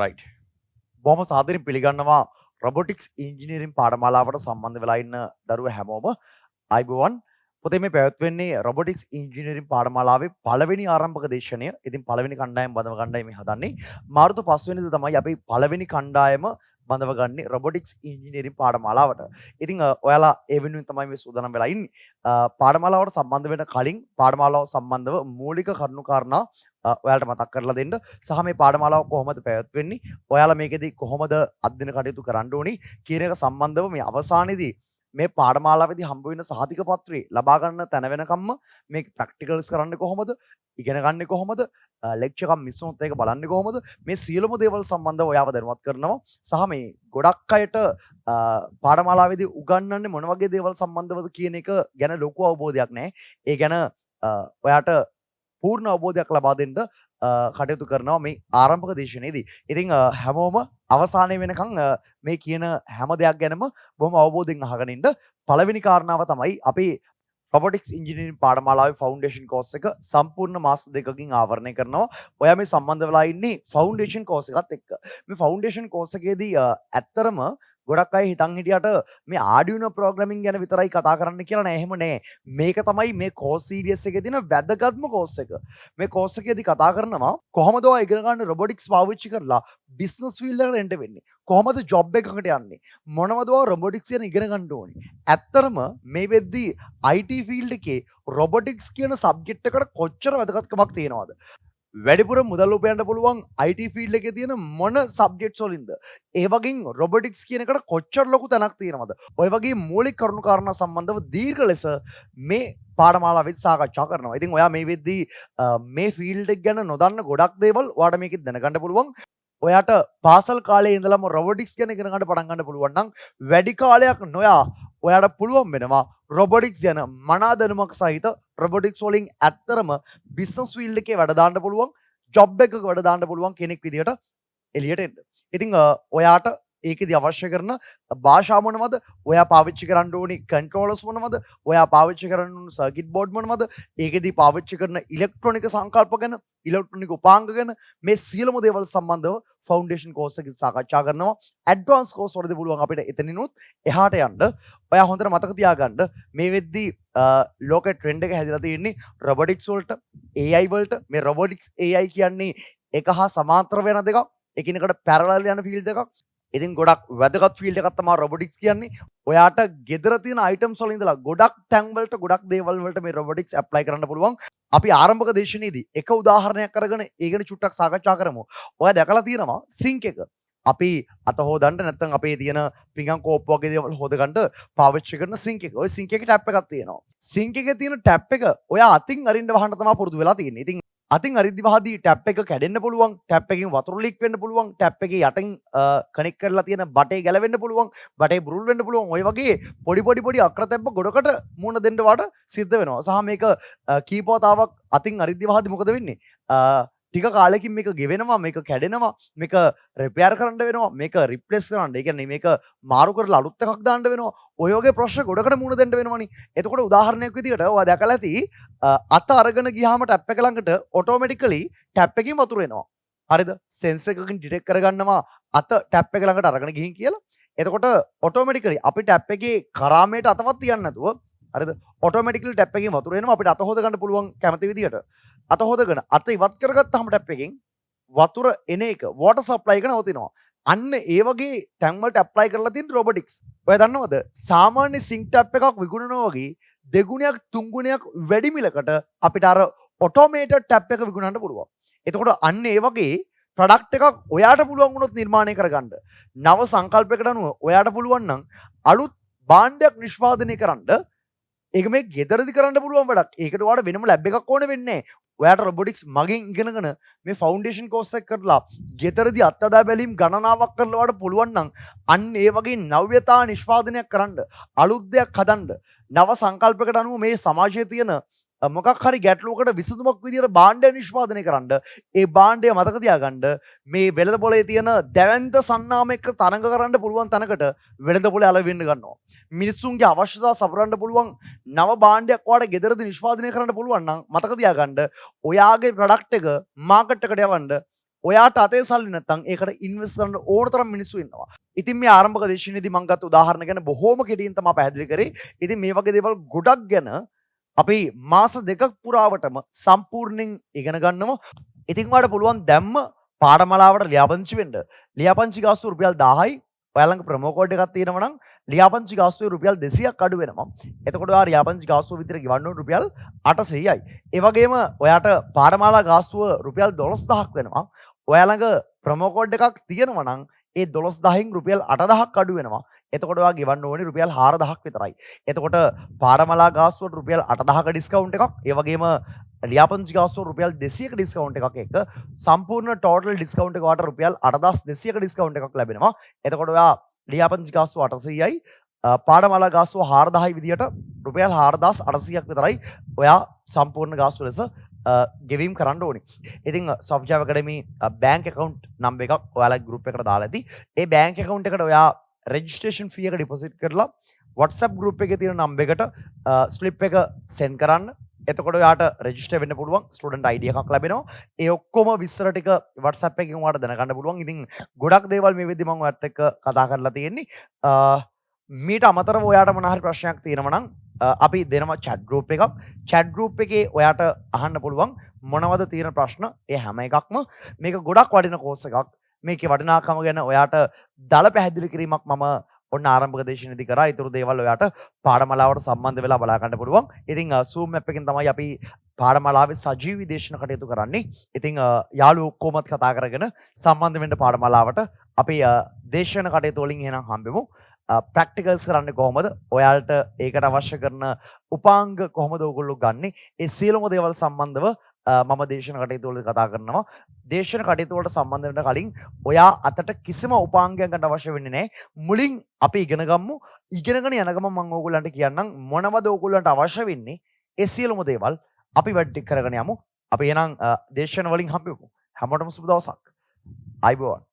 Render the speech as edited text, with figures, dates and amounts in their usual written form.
right. බොහොම සාදරයෙන් පිළිගන්නවා robotics engineering පාඨමාලාවට සම්බන්ධ වෙලා ඉන්න දරුවෝ හැමෝම අයිබෝවන්. පොතේ මේ පැවැත්වෙන්නේ robotics engineering පාඨමාලාවේ පළවෙනි ආරම්භක දේශනය. ඉතින් පළවෙනි කණ්ඩායම බඳව ගන්නයි මේ හදන්නේ. මාර්තු 5 වෙනිදා තමයි අපි පළවෙනි කණ්ඩායම බඳව ගන්නේ robotics engineering පාඨමාලාවට. ඉතින් ඔයාලා ඒ වෙනුවෙන් තමයි මේ සූදානම් වෙලා ඉන්නේ. පාඨමාලාවට සම්බන්ධ වෙන කලින් පාඨමාලාව සම්බන්ධව මූලික කරුණු කාරණා ඔයාලට මතක් කරලා දෙන්න සහ මේ පාඨමාලාව කොහොමද පැවැත්වෙන්නේ, ඔයාලා මේකෙදි කොහොමද අධ්‍යයන කටයුතු කරන්න ඕනි කියන එක සම්බන්ධව මේ අවසානයේදී මේ පාඨමාලාවේදී හම්බ වෙන සහතික පත්‍රය ලබා ගන්න තැන වෙනකම්ම මේක ප්‍රැක්ටිකල්ස් කරන්නේ කොහොමද, ඉගෙන ගන්න කොහොමද, ලෙක්චර් එකක් මිස් වුණොත් ඒක බලන්නේ කොහොමද, මේ සියලුම දේවල් සම්බන්ධව ඔයාව දැනුවත් කරනවා. සහ මේ ගොඩක් අයට පාඨමාලාවේදී උගන්වන්නේ මොන වගේ දේවල් සම්බන්ධවද කියන එක ගැන ලොකු අවබෝධයක් නැහැ. ඒ ගැන ඔයාට පූර්ණ අවබෝධයක් ලබා දෙන්න කටයුතු කරනවා මේ ආරම්භක දේශනයේදී. ඉතින් හැමෝම අවසානයේ වෙනකන් මේ කියන හැම දෙයක් ගැනම බොහොම අවබෝධයෙන් අහගෙන ඉන්න. පළවෙනි කාරණාව තමයි අපි robotics engineering පාඨමාලාවේ foundation course එක සම්පූර්ණ මාස දෙකකින් ආවරණය කරනවා. ඔයා මේ සම්බන්ධ වෙලා ඉන්නේ foundation course එකත් එක්ක. මේ foundation course එකේදී ඇත්තරම ගොඩක් අය හිතන් හිටියට මේ Arduino programming ගැන විතරයි කතා කරන්න කියලා නෑ. එහෙම නෑ. මේක තමයි මේ course series එකේ තියෙන වැදගත්ම course එක. මේ course එකේදී කතා කරනවා කොහොමද ඔයා ඉගෙන ගන්න robotics පාවිච්චි කරලා business field එකට එන්න වෙන්නේ. කොහොමද job එකකට යන්නේ. මොනවද ඔයා robotics ගැන ඉගෙන ගන්න ඕනේ. ඇත්තරම මේ වෙද්දී IT field එකේ robotics කියන subject එකට කොච්චර වැදගත්කමක් තියෙනවද? වැඩිපුර මුදල් උපයන්න පුළුවන් IT field එකේ තියෙන මොන subjects වලින්ද? ඒ වගේම robotics කියන එකට කොච්චර ලොකු තැනක් තියෙනවද? ඔය වගේ මූලික කරුණු කාරණා සම්බන්ධව දීර්ඝ ලෙස මේ පාඨමාලාවෙත් සාකච්ඡා කරනවා. ඉතින් ඔයා මේ වෙද්දී මේ field එක ගැන නොදන්න ගොඩක් දේවල් ඔයාට මේකෙත් දැනගන්න පුළුවන්. ඔයාට පාසල් කාලේ ඉඳලම robotics ගැන ඉගෙන ගන්න පටන් ගන්න පුළුවන් නම් වැඩි කාලයක් නොයා ඔයාට පුළුවන් වෙනවා robotics ගැන මනා දැනුමක් සහිත robotics වලින් ඇත්තරම business field එකේ වැඩ දාන්න පුළුවන්, job එකක වැඩ දාන්න පුළුවන් කෙනෙක් විදියට එළියට එන්න. ඉතින් ඔයාට ඒකෙදි අවශ්‍ය කරන භාෂා මොනවද, ඔයා පාවිච්චි කරන්න ඕනි controllers මොනවද, ඔයා පාවිච්චි කරන්න ඕන circuit board මොනවද, ඒකෙදි පාවිච්චි කරන ඉලෙක්ට්‍රොනික සංකල්ප ගැන, ඉලෙක්ට්‍රොනික උපාංග ගැන මේ සියලුම දේවල් සම්බන්ධව ෆවුන්ඩේෂන් කෝස් එකේ සාකච්ඡා කරනවා. ඇඩ්වාන්ස් කෝස් වලදී පුළුවන් අපිට එතනිනුත් එහාට යන්න. ඔයා හොඳට මතක තියාගන්න මේ වෙද්දී ලෝකේ ට්‍රෙන්ඩ් එක හැදිලා තියෙන්නේ robotics වලට, AI වලට. මේ robotics AI කියන්නේ එක හා සමාන්තර වෙන දෙකක්, එකිනෙකට parallel යන ෆීල්ඩ් එකක්. ඉතින් ගොඩක් වැදගත් ෆීල්ඩ් එකක් තමයි robotics කියන්නේ. ඔයාට ගෙදර තියෙන items වල ඉඳලා ගොඩක් තැන් වලට ගොඩක් දේවල් වලට මේ robotics apply කරන්න පුළුවන්. අපි ආරම්භක දේශනයේදී එක උදාහරණයක් අරගෙන ඒ ගැන චුට්ටක් සාකච්ඡා කරමු. ඔයා දැකලා තියෙනවා සිංක් එක. අපි අත හොදන්න නැත්නම් අපේ තියෙන පිඟන් කෝප්ප වගේ දේවල් හොදගන්න පාවිච්චි කරන සිංක් එක. ওই සිංක් එකේ ටැප් එකක් තියෙනවා. සිංක් එකේ තියෙන ටැප් එක ඔයා අතින් අරින්න වහන්න තමයි පුරුදු වෙලා තියෙන්නේ. ඉතින් අතින් අරිද්දි වහදී ටැප් එක කැඩෙන්න පුළුවන්, ටැප් එකකින් වතුර ලීක් වෙන්න පුළුවන්, ටැප් එකේ යටින් කනෙක්ට් කරලා තියෙන බටේ ගැලවෙන්න පුළුවන්, බටේ බුරුල් වෙන්න පුළුවන්. ඔය වගේ පොඩි අක්‍රතැබ්බ ගොඩකට මුණ දෙන්න වට සිද්ධ වෙනවා. සහ මේක කීපවතාවක් අතින් අරිද්දි වහදී මොකද වෙන්නේ? ටික කාලෙකින් මේක ගෙවෙනවා, මේක කැඩෙනවා, මේක රිපෙයාර් කරන්න වෙනවා, මේක රිප්ලේස් කරන්න. ඒ කියන්නේ මේක මාරු කරලා අලුත් එකක් දාන්න වෙනවා. ඔය වගේ ප්‍රශ්න ගොඩකට මුණ දෙන්න වෙනවනේ. එතකොට උදාහරණයක් විදිහට ඔයා දැකලා ඇති අත අරගෙන ගියාම ටැප් එක ළඟට ඔටෝමැටිකලි ටැප් එකකින් වතුර එනවා. හරිද? සෙන්සර් එකකින් ඩිටෙක්ට් කරගන්නවා අත ටැප් එක ළඟට අරගෙන ගිහින් කියලා. එතකොට ඔටෝමැටිකලි අපි ටැප් එකේ කරාමයට අතවත් තියන්නේ නැතුව, හරිද? ඔටෝමැටිකලි ටැප් එකකින් වතුර එනවා. අපිට අත හොද ගන්න පුළුවන් කැමති විදිහට. අත හොදගෙන අත ඉවත් කරගත්තාම ටැප් එකෙන් වතුර එන එක වෝටර් සප්ලයි එක නවතිනවා. අන්න ඒ වගේ තැන් වලට ඇප්ලයි කරලා තියෙන robotics. ඔය දන්නවද? සාමාන්‍ය සිංක් ටැප් එකක් විකුණනවා වගේ දෙගුණයක් තුන්ගුණයක් වැඩි මිලකට අපිට අර ඔටෝමේටඩ් ටැප් එක විකුණන්න පුළුවන්. එතකොට අන්න ඒ වගේ ප්‍රොඩක්ට් එකක් ඔයාට පුළුවන් වුණොත් නිර්මාණය කරගන්න. නව සංකල්පයකට අනුව ඔයාට පුළුවන් නම් අලුත් භාණ්ඩයක් නිෂ්පාදනය කරන්න. ඒක මේ ගෙදරදි කරන්න පුළුවන් වැඩක්. ඒකට ඔයාට වෙනම ලැබ් එකක් ඕනේ වෙන්නේ නැහැ. ඔයාට robotics මගෙන් ඉගෙනගෙන මේ ෆවුන්ඩේෂන් කෝස් එක කරලා ගෙදරදී අත්දැක බැලීම් ගණනාවක් කරලා ඔයාට පුළුවන් නම් අන්න ඒ වගේ නව්‍යතා නිෂ්පාදනයක් කරන්න, අලුත් දෙයක් හදන්න, නව සංකල්පයකට අනුව මේ සමාජයේ තියෙන මොකක් හරි ගැටලුවකට විසඳුමක් විදියට භාණ්ඩය නිෂ්පාදනය කරන්න. ඒ භාණ්ඩය මතක තියාගන්න මේ වෙළඳ පොලේ තියෙන දැවැන්ත සන්නාම එක්ක තරඟ කරන්න පුළුවන් තැනකට වෙළඳ පොලේ අලෙවින්න ගන්නවා. මිනිස්සුන්ගේ අවශ්‍යතා සපුරන්න පුළුවන් නව භාණ්ඩයක් ඔයාලට ගෙදරදී නිෂ්පාදනය කරන්න පුළුවන් නම් මතක තියාගන්න ඔයාගේ ප්‍රොඩක්ට් එක මාකට් එකට යවන්න ඔයාට අතේ සල්ලි නැත්නම් ඒකට ඉන්වෙස්ට් කරන්න ඕන තරම් මිනිස්සු ඉන්නවා. ඉතින් මේ ආරම්භක දේශනයේදී මම ගත්ත උදාහරණ ගැන බොහොම කෙටියෙන් තමයි පැහැදිලි කරේ. ඉතින් මේ වගේ දේවල් ගොඩක් ගැන අපි මාස දෙකක් පුරාවටම සම්පූර්ණයෙන් ඉගෙන ගන්නවා. ඉතින් ඔයාලට පුළුවන් දැම්ම පාඩමලාවට ලියාපදිංචි වෙන්න. ලියාපදිංචි ගාස්තුව රුපියල් 1000යි. ඔයාලා ළඟ ප්‍රොමෝ කෝඩ් එකක් තියෙනවා නම් ලියාපදිංචි ගාස්තුවේ රුපියල් 200ක් අඩු වෙනවා. එතකොට ඔයා ලියාපදිංචි ගාස්තුව විතර ගෙවන්න ඕන රුපියල් 800යි. ඒ වගේම ඔයාට පාඩමාලා ගාස්තුව රුපියල් 12000ක් වෙනවා. ඔයා ළඟ ප්‍රොමෝ කෝඩ් එකක් තියෙනවා නම් ඒ 12000න් රුපියල් 8000ක් අඩු වෙනවා. එතකොට ඔයා ගෙවන්න ඕනේ රුපියල් 4000ක් විතරයි. එතකොට පාඩමලා ගාස්තුවට රුපියල් 8000ක ඩිස්කවුන්ට් එකක්, ඒ වගේම ලියාපදිංචි ගාස්තුව රුපියල් 200ක ඩිස්කවුන්ට් එකක් එක්ක සම්පූර්ණ ටෝටල් ඩිස්කවුන්ට් එක වට රුපියල් 8200ක ඩිස්කවුන්ට් එකක් ලැබෙනවා. එතකොට ඔයා ලියාපදිංචි ගාස්තුව 800යි, පාඩමලා ගාස්තුව 4000යි විදියට රුපියල් 4800ක් විතරයි ඔයා සම්පූර්ණ ගාස්තුව ලෙස ගෙවීම් කරන්න ඕනේ. ඉතින් SoftJava Academy bank account number එකක් ඔයාලා group එකට දාලා ඇති. ඒ බැංක් account එකට ඔයා registration fee එක deposit කරලා WhatsApp group එකේ තියෙන number එකට slip එක send කරන්න. එතකොට ඔයාට register වෙන්න පුළුවන්. student ID එකක් ලැබෙනවා. ඒ ඔක්කොම විස්තර ටික WhatsApp එකකින් ඔයාලට දැනගන්න පුළුවන්. ඉතින් ගොඩක් දේවල් මේ වෙද්දි මම ඔයත් එක්ක කතා කරලා තියෙන්නේ. මීට අමතරව ඔයාට මොන හරි ප්‍රශ්නයක් තියෙනවා නම් අපි දෙනවා chat group එකක්. chat group එකේ ඔයාට අහන්න පුළුවන් මොනවද තියෙන ප්‍රශ්න. ඒ හැම එකක්ම මේක ගොඩක් වටින course එකක්. මේකේ වටිනාකම ගැන ඔයාට දල පැහැදිලි කිරීමක් මම ඔන්න ආරම්භක දේශනයේදී කරා. ඊටු දේවල් ඔයාට පාඩමාලාවට සම්බන්ධ වෙලා බලා ගන්න පුළුවන්. ඉතින් Zoom app එකෙන් තමයි අපි පාඩමාලාවේ සජීවී දේශන කටයුතු කරන්නේ. ඉතින් යාළුවෝ ඔක්කොමත් කතා කරගෙන සම්බන්ධ වෙන්න පාඩමාලාවට අපි දේශන කටයුතු වලින් එහෙනම් හම්බෙමු. ප්‍රැක්ටිකල්ස් කරන්නේ කොහොමද? ඔයාලට ඒකට අවශ්‍ය කරන උපාංග කොහොමද ඔයගොල්ලෝ ගන්නෙ? ඒ සියලුම දේවල් සම්බන්ධව මම දේශන කටයුතු වලදී කතා කරනවා. දේශන කටයුතු වලට සම්බන්ධ වෙන්න කලින් ඔයා අතට කිසිම උපාංගයක් ගන්න අවශ්‍ය වෙන්නේ නැහැ. මුලින් අපි ඉගෙන ගමු. ඉගෙනගෙන යන ගමන් මම ඕගොල්ලන්ට කියන්නම් මොනවද ඕගොල්ලන්ට අවශ්‍ය වෙන්නේ. ඒ සියලුම දේවල් අපි වැඩි කරගෙන යමු. අපි එහෙනම් දේශන වලින් හම්බෙමු. හැමෝටම සුබ දවසක්. ආයිබෝවන්.